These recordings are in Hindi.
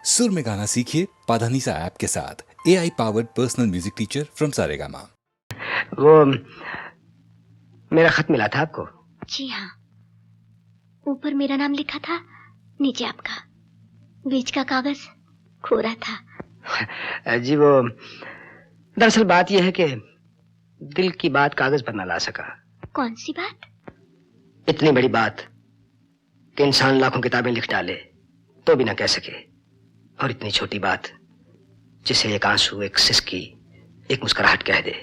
सुर में गाना सीखिए पाधानीसा ऐप के साथ। AI powered personal music teacher from Saregama. वो मेरा खत मिला था आपको? जी हाँ, ऊपर मेरा नाम लिखा था, नीचे आपका। बीच का कागज कोरा था। जी वो दरअसल बात यह है कि दिल की बात कागज पर न ला सका। कौन सी बात? इतनी बड़ी बात कि इंसान लाखों किताबें लिख डाले तो भी ना कह सके, और इतनी छोटी बात जिसे एक आंसू, एक सिसकी, एक मुस्कुराहट कह दे।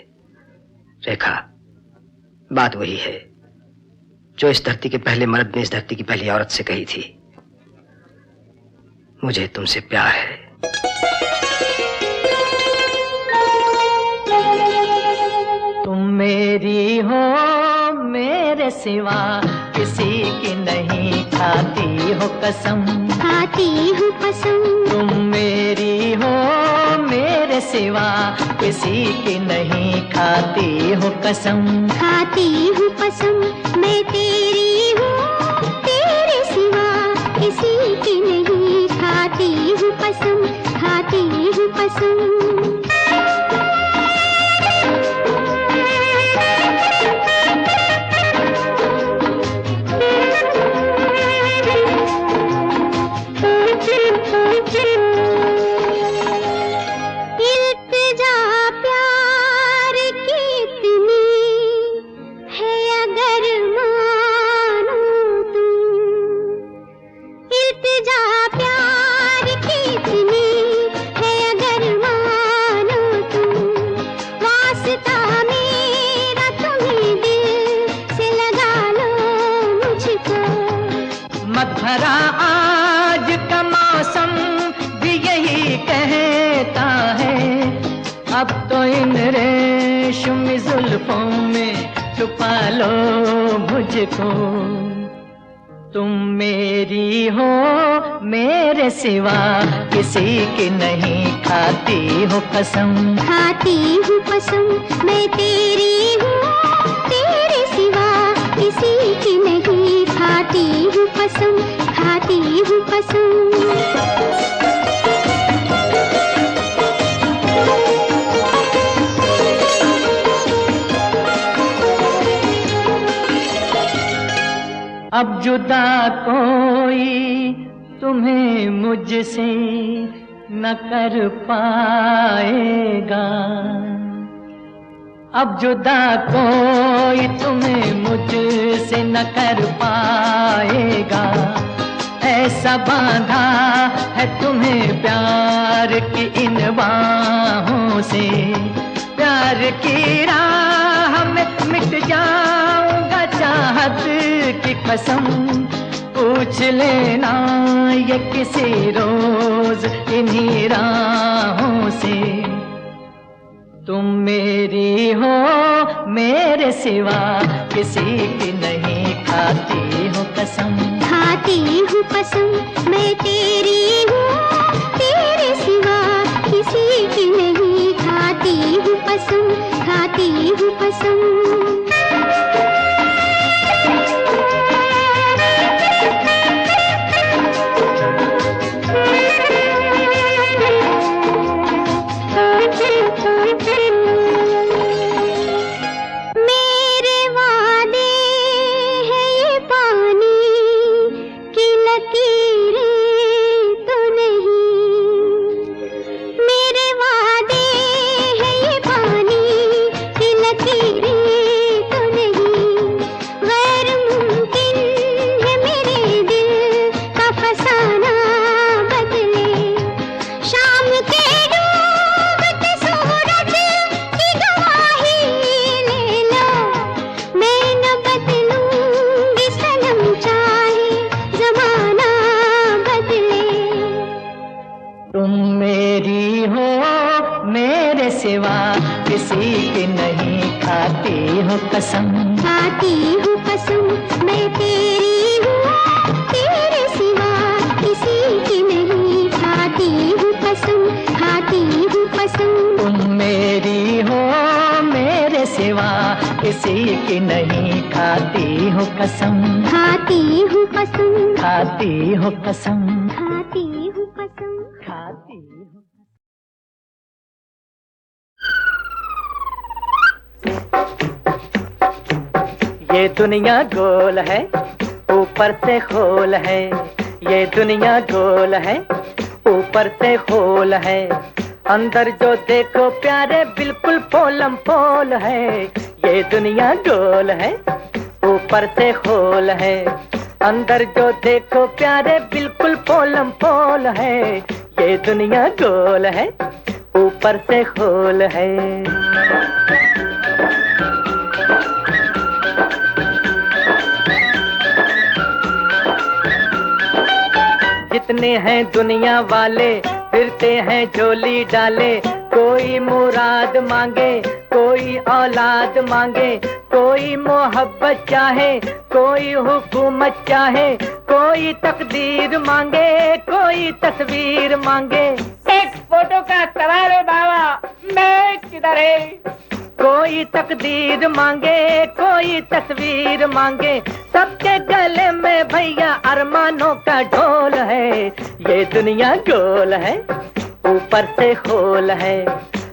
रेखा, बात वही है जो इस धरती के पहले मर्द ने इस धरती की पहली औरत से कही थी, मुझे तुमसे प्यार है। तुम मेरी हो, मेरे सिवा किसी की नहीं, खाती हो कसम, खाती हूँ कसम। तुम मेरी हो, मेरे सिवा किसी की नहीं, खाती हो कसम, खाती हूँ कसम। मैं तेरी हूँ, तेरे सिवा किसी की नहीं, खाती हूँ कसम, खाती हूँ कसम। भरा आज का मौसम भी यही कहता है, अब तो इन रेशमी जुल्फों में छुपा लो मुझको। तुम मेरी हो, मेरे सिवा किसी की नहीं, खाती हो कसम, खाती हूँ कसम। मैं तेरी हूँ, तेरे सिवा किसी की नहीं, खाती हूँ कसम, खाती हूँ कसम। अब जुदा कोई तुम्हें मुझसे न कर पाएगा, अब जुदा कोई तुम्हें मुझसे न कर पाएगा। ऐसा बांधा है तुम्हें प्यार की इन बाहों से, प्यार की राह में मिट जाऊंगा चाहत की कसम। पूछ लेना ये किसी रोज इन्हीं राहों से। तुम मेरी हो, मेरे सिवा किसी की नहीं, खाती हो कसम, खाती हूँ कसम। मैं तेरी हूँ, तेरे सिवा किसी की नहीं, खाती हूँ कसम, खाती हूँ कसम। सिवा किसी की नहीं, खाती हो कसम, खाती हूँ कसम। मैं तेरी हूँ, तेरे सिवा किसी की नहीं, खाती हूँ कसम, खाती हूँ कसम। तुम मेरी हो, मेरे सिवा किसी की नहीं, खाती हो कसम, खाती हूँ कसम, खाती हो कसम, खाती हूँ कसम। ये दुनिया गोल है, ऊपर से खोल है। ये दुनिया गोल है, ऊपर से खोल है। अंदर जो देखो प्यारे बिल्कुल पोलम पोल है। ये दुनिया गोल है, ऊपर से खोल है। अंदर जो देखो प्यारे बिल्कुल पोलम पोल है। ये दुनिया गोल है, ऊपर से खोल है। जितने हैं दुनिया वाले फिरते हैं झोली डाले। कोई मुराद मांगे, कोई औलाद मांगे, कोई मोहब्बत चाहे, कोई हुकूमत चाहे, कोई तकदीर मांगे, कोई तस्वीर मांगे। एक फोटो का सवाल है बाबा, मैं किधर है? कोई तकदीर मांगे, कोई तस्वीर मांगे। सबके गले में भैया अरमानों का ढोल है। ये दुनिया गोल है, ऊपर से खोल है।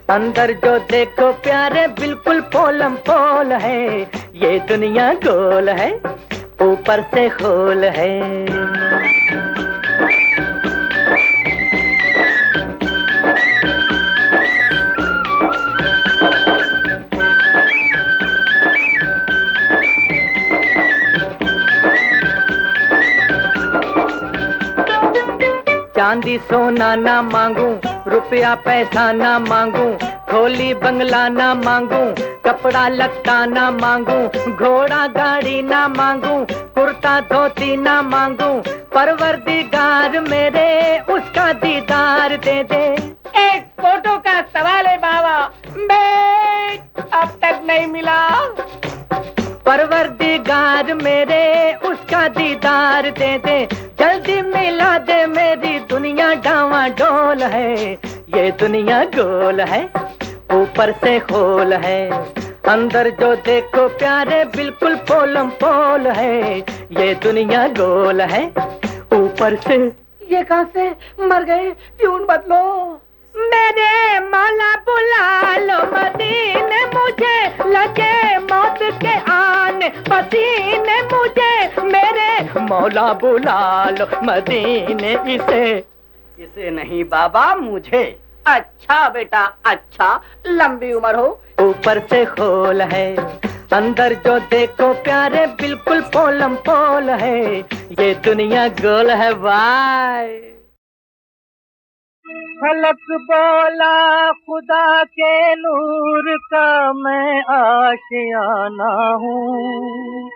अंदर जो देखो प्यारे बिल्कुल पोलम पोल है। ये दुनिया गोल है, ऊपर से खोल है। चांदी सोना ना मांगू, रुपया पैसा ना मांगू, खोली बंगला ना मांगू, कपड़ा लत्ता ना मांगू, घोड़ा गाड़ी ना मांगू, कुर्ता धोती ना मांगू। परवरदिगार मेरे उसका दीदार दे दे। एक फोटो का सवाल है बाबा, मैं अब तक नहीं मिला। परवरदिगार मेरे उसका दीदार दे दे। जल्दी मिला दे, मेरी दुनिया डावाडोल है। ये दुनिया गोल है, ऊपर से खोल है। अंदर जो देखो प्यारे बिल्कुल पोलम पोल है। ये दुनिया गोल है, ऊपर से। ये कहां से मर गए? ट्यून बदलो। मेरे मौला बुला लो मदीने, मुझे लगे मौत के आने पसीने। मुझे मेरे मौला बुला लो मदीने, इसे नहीं बाबा, मुझे। अच्छा बेटा अच्छा, लंबी उम्र हो। ऊपर से खोल है। अंदर जो देखो प्यारे बिल्कुल पोलम पोल है। ये दुनिया गोल है भाई। फलक बोला खुदा के नूर का मैं आशियाना हूँ।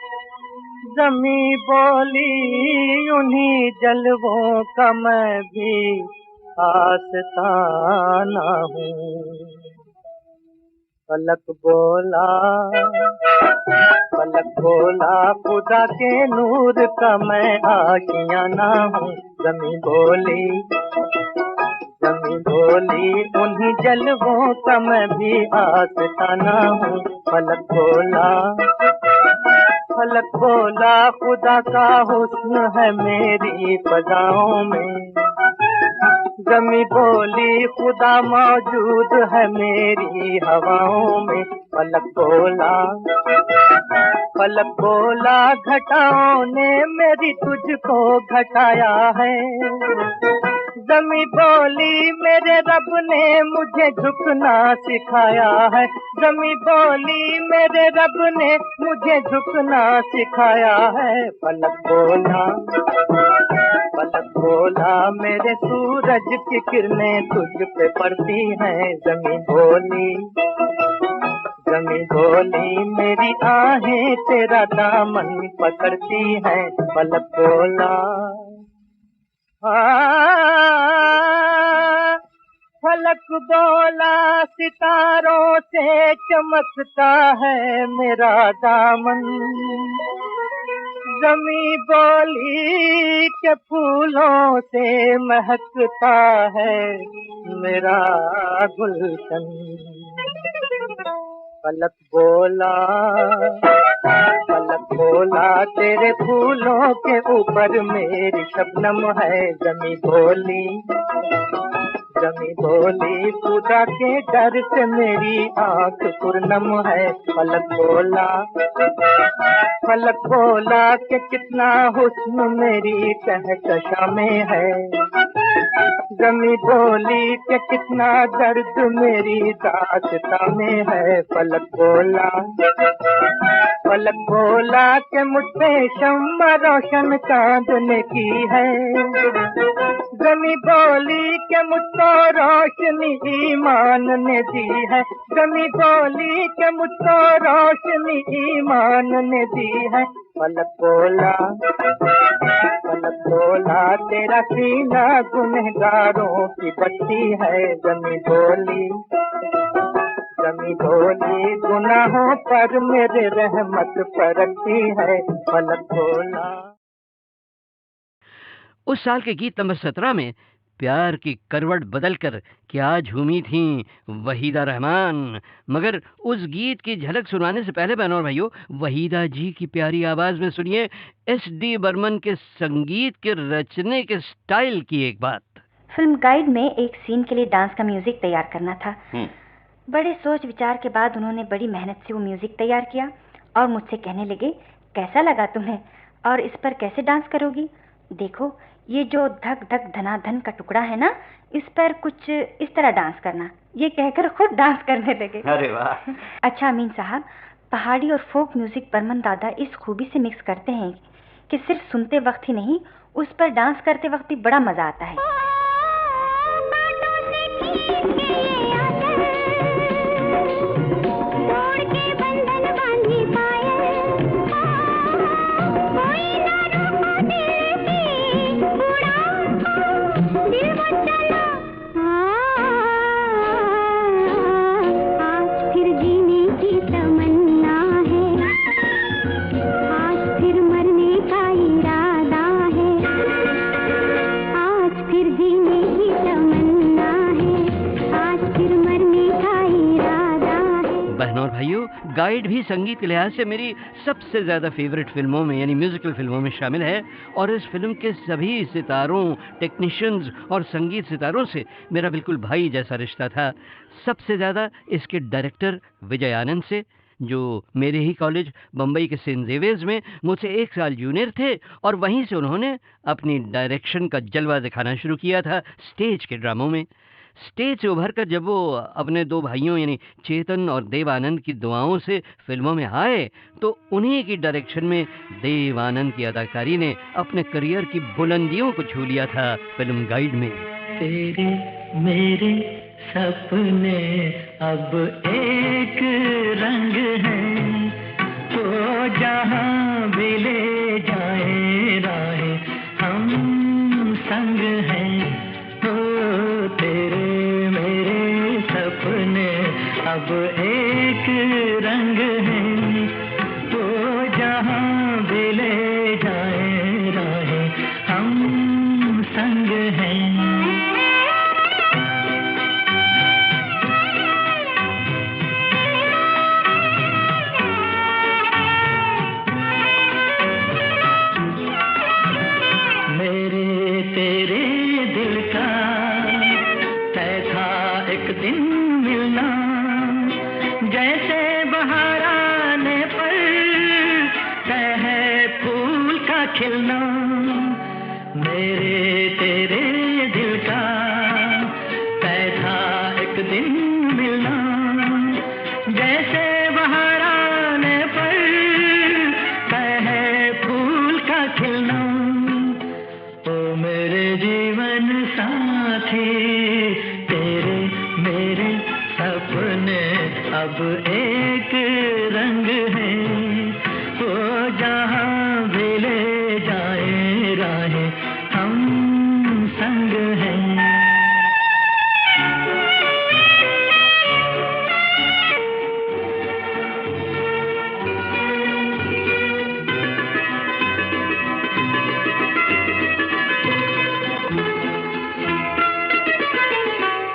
ज़मीं बोली उन्हीं जलवों का मैं भी आस्ताना हूँ। फलक बोला खुदा के नूर का मैं आशियाना हूँ। ज़मीं बोली उन्हीं जलवों का मैं भी आस्ताना हूँ। फलक बोला खुदा का हुस्न है मेरी फ़ज़ाओं में। ज़मीं बोली खुदा मौजूद है मेरी हवाओं में। फलक बोला घटाओं ने मेरी तुझको घटाया है। ज़मीं बोली मेरे रब ने मुझे झुकना सिखाया है। ज़मीं बोली मेरे रब ने मुझे झुकना सिखाया है। फलक बोला मेरे सूरज की किरणें तुझ पे पड़ती हैं। ज़मीं बोली मेरी आहें तेरा दामन पकड़ती हैं। फलक बोला सितारों से चमकता है मेरा दामन। ज़मीं बोली के फूलों से महकता है मेरा गुलशन। फलक बोला तेरे फूलों के ऊपर मेरी शबनम है। ज़मीं जमी बोली खुदा के डर से मेरी आंख पुरनम है। फलक बोला कि कितना हुस्न मेरी कहकशा में है। जमी बोली कि कितना दर्द मेरी दास्तां में है। फलक बोला कि मुझ पे शम्मा रोशन चांदने की है। जमी बोली कि मुझको रोशनी ईमान ने दी है। जमी बोली कि मुझको रोशनी ईमान ने दी है। फलक बोला तेरा सीना गुनहगारों की बत्ती है। जमी बोली गुनाहों पर मेरे रहमत बरसती है। फलक बोला। उस साल के गीत नंबर 17 में प्यार की करवट बदलकर क्या झूमी थीं वहीदा रहमान। मगर उस गीत की झलक सुनाने से पहले बहनों और भाइयों, वहीदा जी की प्यारी आवाज में सुनिए एस.डी. बर्मन के संगीत के रचने के स्टाइल की एक बात। फिल्म गाइड में एक सीन के लिए डांस का म्यूजिक तैयार करना था। बड़े सोच विचार के बाद उन्होंने बड़ी मेहनत से वो म्यूजिक तैयार किया और मुझसे कहने लगे, कैसा लगा तुम्हें और इस पर कैसे डांस करोगी? देखो, ये जो धक धक धनाधन का टुकड़ा है ना, इस पर कुछ इस तरह डांस करना। ये कहकर खुद डांस करने लगे। अरे वाह। अच्छा अमीन साहब, पहाड़ी और फोक म्यूजिक बर्मन दादा इस खूबी से मिक्स करते हैं कि सिर्फ सुनते वक्त ही नहीं, उस पर डांस करते वक्त भी बड़ा मजा आता है। बहनों और भाइयों, गाइड भी संगीत के लिहाज से मेरी सबसे ज़्यादा फेवरेट फिल्मों में यानी म्यूजिकल फिल्मों में शामिल है। और इस फिल्म के सभी सितारों, टेक्नीशियंस और संगीत सितारों से मेरा बिल्कुल भाई जैसा रिश्ता था। सबसे ज़्यादा इसके डायरेक्टर विजय आनंद से, जो मेरे ही कॉलेज बम्बई के सेंट जेवियर्स में मुझसे 1 साल जूनियर थे, और वहीं से उन्होंने अपनी डायरेक्शन का जलवा दिखाना शुरू किया था स्टेज के ड्रामों में। स्टेज से उभर कर जब वो अपने 2 भाइयों यानी चेतन और देव आनंद की दुआओं से फिल्मों में आए, तो उन्हीं की डायरेक्शन में देव आनंद की अदाकारी ने अपने करियर की बुलंदियों को छू लिया था फिल्म गाइड में। तेरे मेरे सपने अब एक रंग हैं, तो जहाँ भी ले जाए राहें हम संग हैं। हो तेरे मेरे सपने अब एक रंग हैं, तो जहाँ भी ले जाए राहें हम संग हैं। खिलना मेरे तेरे दिल का तय था एक दिन मिलना, जैसे बहार आने पर तय है फूल का खिलना। ओ मेरे जीवन साथी तेरे मेरे सपने अब एक रंग है, ओ जहाँ भी ले जाए राहें हम संग हैं।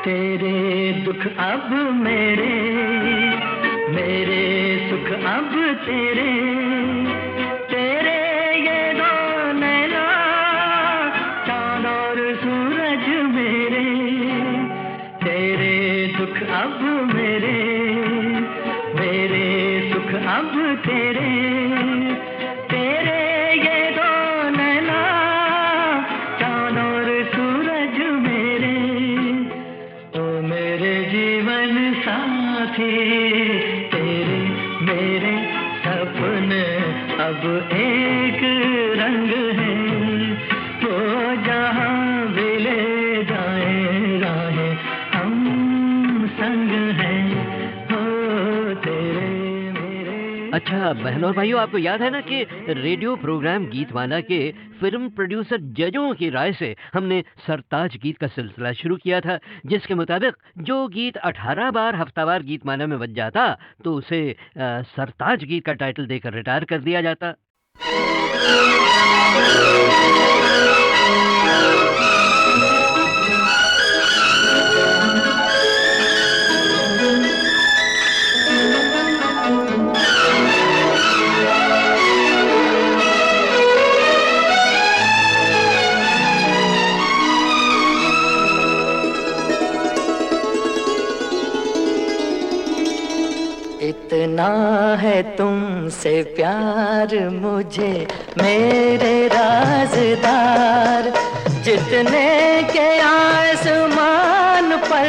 तेरे दुख अब मेरे, मेरे सुख अब तेरे, तेरे ये दो नैना चाँद और सूरज मेरे, तेरे तेरे ये दो नैना चांद और सूरज मेरे, ओ मेरे जीवन साथी, तेरे मेरे सपने अब एक रंग है, वो जहाँ भी ले जाए राहें हम संग हैं, हो तेरे मेरे। अच्छा बहनों और भाइयों, आपको याद है ना कि रेडियो प्रोग्राम गीतमाला के फिल्म प्रोड्यूसर जजों की राय से हमने सरताज गीत का सिलसिला शुरू किया था, जिसके मुताबिक जो गीत 18 बार हफ्तावार गीतमाला में बज जाता तो उसे सरताज गीत का टाइटल देकर रिटायर कर दिया जाता। इतना है तुमसे प्यार मुझे मेरे राज़दार, जितने के आसमान पर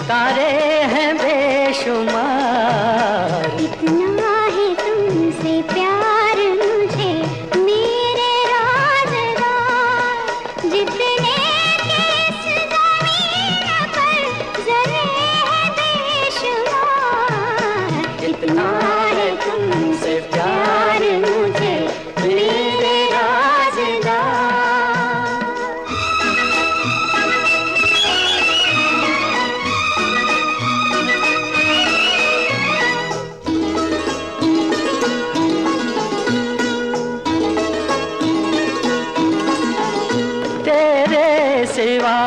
तारे हैं बेशुमार। इतना है तुमसे प्यार मुझे मेरे राज़दार, जितने के इस ज़मीन पर ज़रे हैं बेशुमार। इतना है तुमसे प्यार मुझे मेरे राज़दार। तेरे सिवा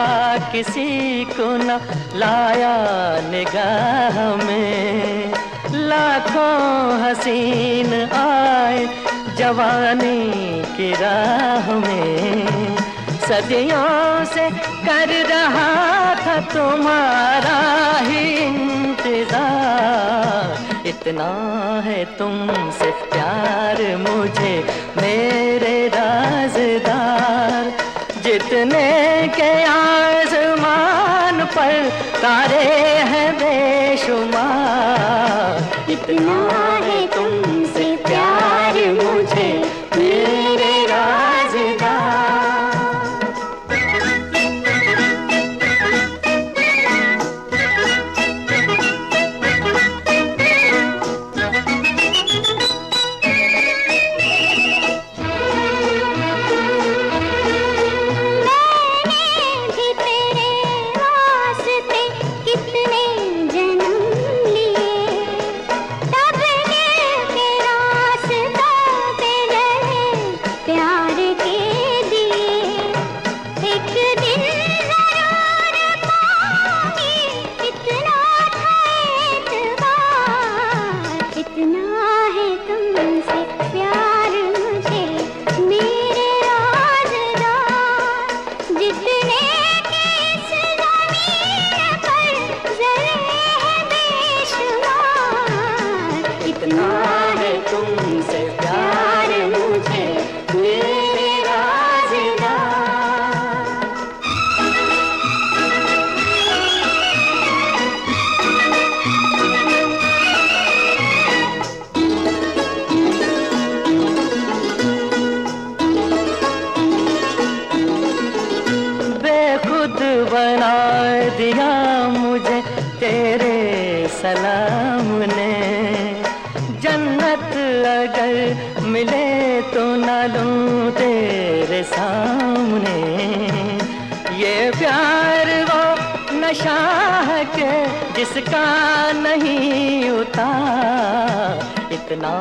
किसी को न लाया निगाह में, लाखों हसीन आए जवानी की राह में, सदियों से कर रहा था तुम्हारा ही इंतजार। इतना है तुमसे प्यार मुझे मेरे राज़दार, जितने के आसमान पर तारे हैं बेशुमार। इतना है तुमसे प्यार मुझे मेरे राज़दार। सलाम ने, जन्नत अगर मिले तो न लूं तेरे सामने। ये प्यार वो नशा है के जिसका नहीं उतार। इतना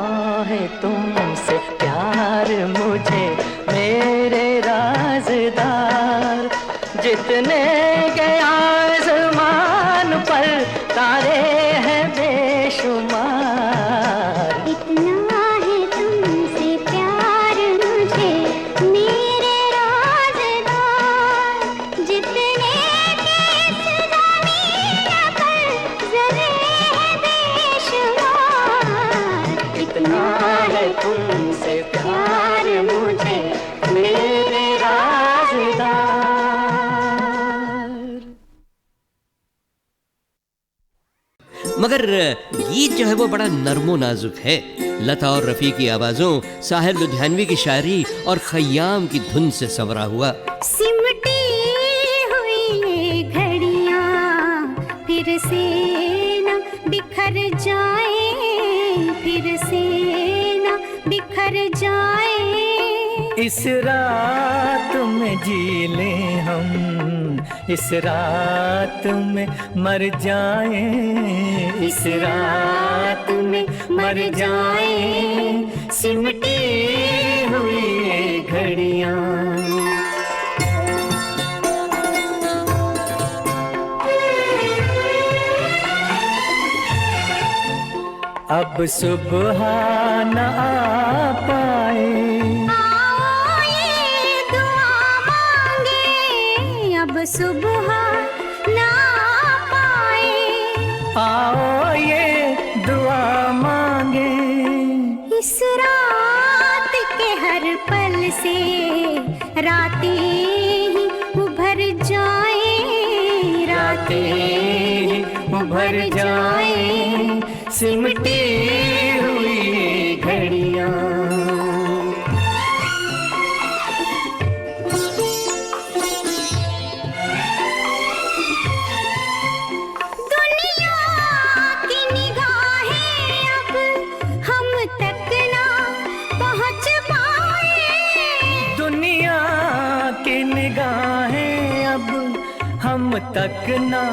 है तुमसे प्यार मुझे मेरे राज़दार, जितने के आसमान पर तारे हैं बेशुमार। इतना है तुमसे प्यार मुझे मेरे राज़दार, जितने के इस ज़मीन पर ज़रे हैं बेशुमार। इतना मगर गीत जो है वो बड़ा नरमो नाजुक है। लता और रफ़ी की आवाज़ों, साहिर लुधियानवी की शायरी और खय्याम की धुन से संवरा हुआ। सिमटी हुई ये घड़ियां फिर से न बिखर जाए, फिर से न बिखर जाए। इस रात में जी लें हम, इस रात में मर जाएं, इस रात में मर जाएं, सिमटी हुई ये घड़ियां। अब सुबह न आ पाए, आओ ये दुआ मांगे, अब सुबह ना पाए। आओ ये दुआ मांगे, इस रात के हर पल से रातें ही उभर जाए, रातें ही उभर जाएं, सिमटी हुई ये घड़ियां। दुनिया की निगाहें अब हम तक ना पहुंच पाए। दुनिया की निगाहें अब हम तक ना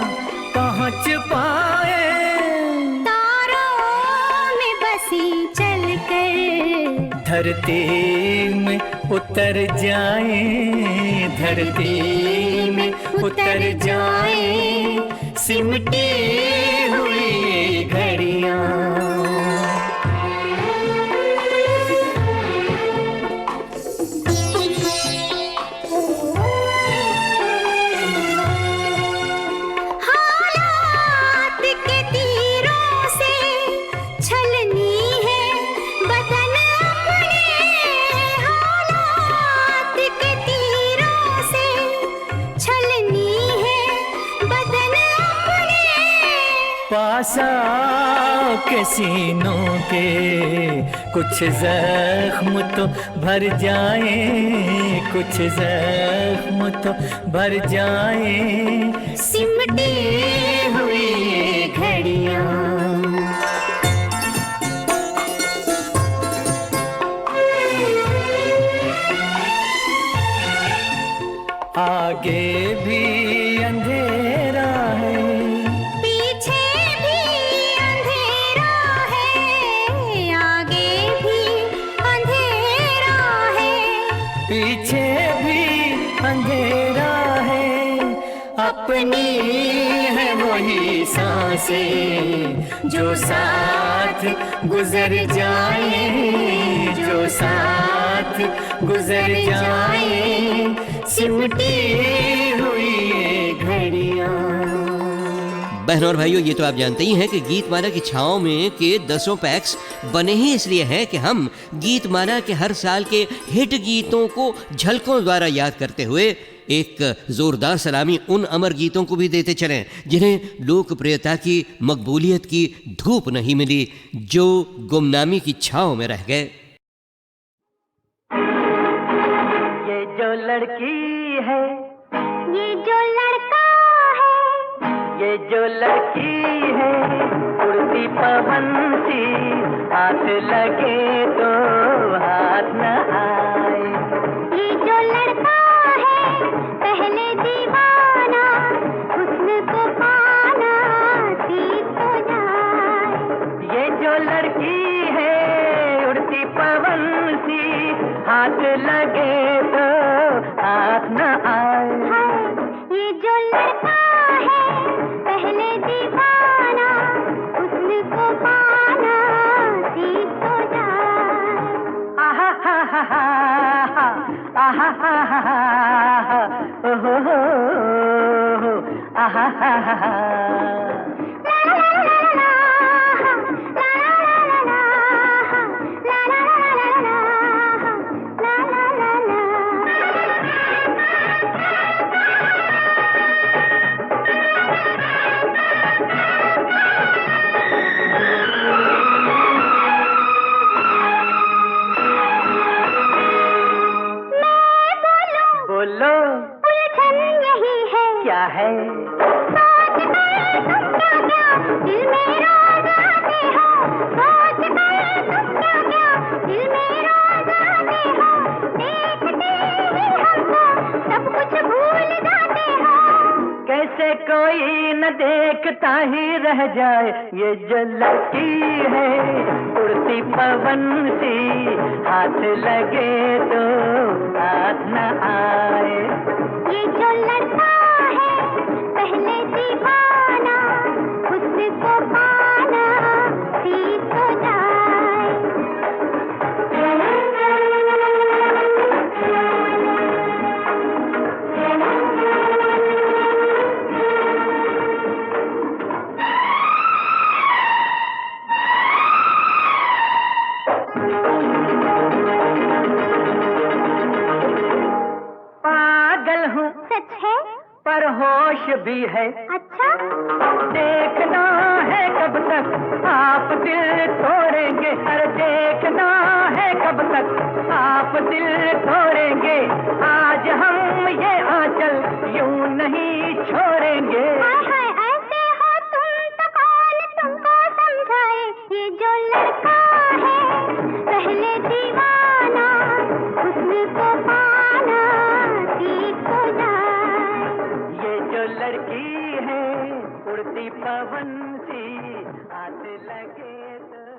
पहुंच पाए। धरती में उतर जाएं, धरती में उतर जाएं, सिमटी हुई ये घड़ियां। पासा के सीनों के कुछ जख्म तो भर जाएं, कुछ जख्म तो भर जाएं, सिमटी हुई ये घड़ियां। आगे भी अंधेरा है, पीछे भी अंधेरा है, अपनी है वही सांसें जो साथ गुजर जाए, जो साथ गुजर जाए, सिमटी हुई ये घड़ियां। बहनों और भाइयों, ये तो आप जानते ही हैं कि गीतमाला की छाँव में के 10 पैक्स बने ही इसलिए हैं कि हम गीतमाला के हर साल के हिट गीतों को झलकों द्वारा याद करते हुए एक जोरदार सलामी उन अमर गीतों को भी देते चलें जिन्हें लोकप्रियता की, मकबूलियत की धूप नहीं मिली, जो गुमनामी की छाँव में रह गए। ये जो लड़की है, ये जो लड़का है, ये जो लड़की है, उड़ती पवन सी, हाथ लगे तो हाथ न आए। ये जो लड़का है पहले दीवाना, हुस्न को पाना सीख तो जाए। ये जो लड़की है उड़ती पवन सी, हाथ लगे तो हाथ न आए। ये जो लड़का है पहले दीवाना, हुस्न को पाना सीख तो जाए। आहा हा हा हा हा, आहा हा हा हा, ओहो हो, आहा हा हा हा। सोच कर तुम क्या क्या दिल में रोज आते हो, सोच कर तुम क्या क्या दिल में रोज आते हो, देखते ही हमको सब कुछ भूल जाते हो। कैसे कोई न देखता ही रह जाए, ये जो लड़की है उड़ती पवन सी, हाथ लगे तो हाथ न आए। ये जो लड़का है पहले दीवाना, उसको पाना सीख तो जाए। पागल हूँ सच है? पर होश भी है, अच्छा देखना है कब तक आप दिल तोड़ेंगे, अरे देखना है कब तक आप दिल तोड़ेंगे, आज हम ये आंचल यूं नहीं छोड़ेंगे। हाय हाय ऐसे हो तुम तो कौन तुमको समझाए, ये जो लड़का है पहले दीवाना, उसको पाना सीख तो जाए। ये जो लड़की है उड़ती पवन सी, हाथ लगे तो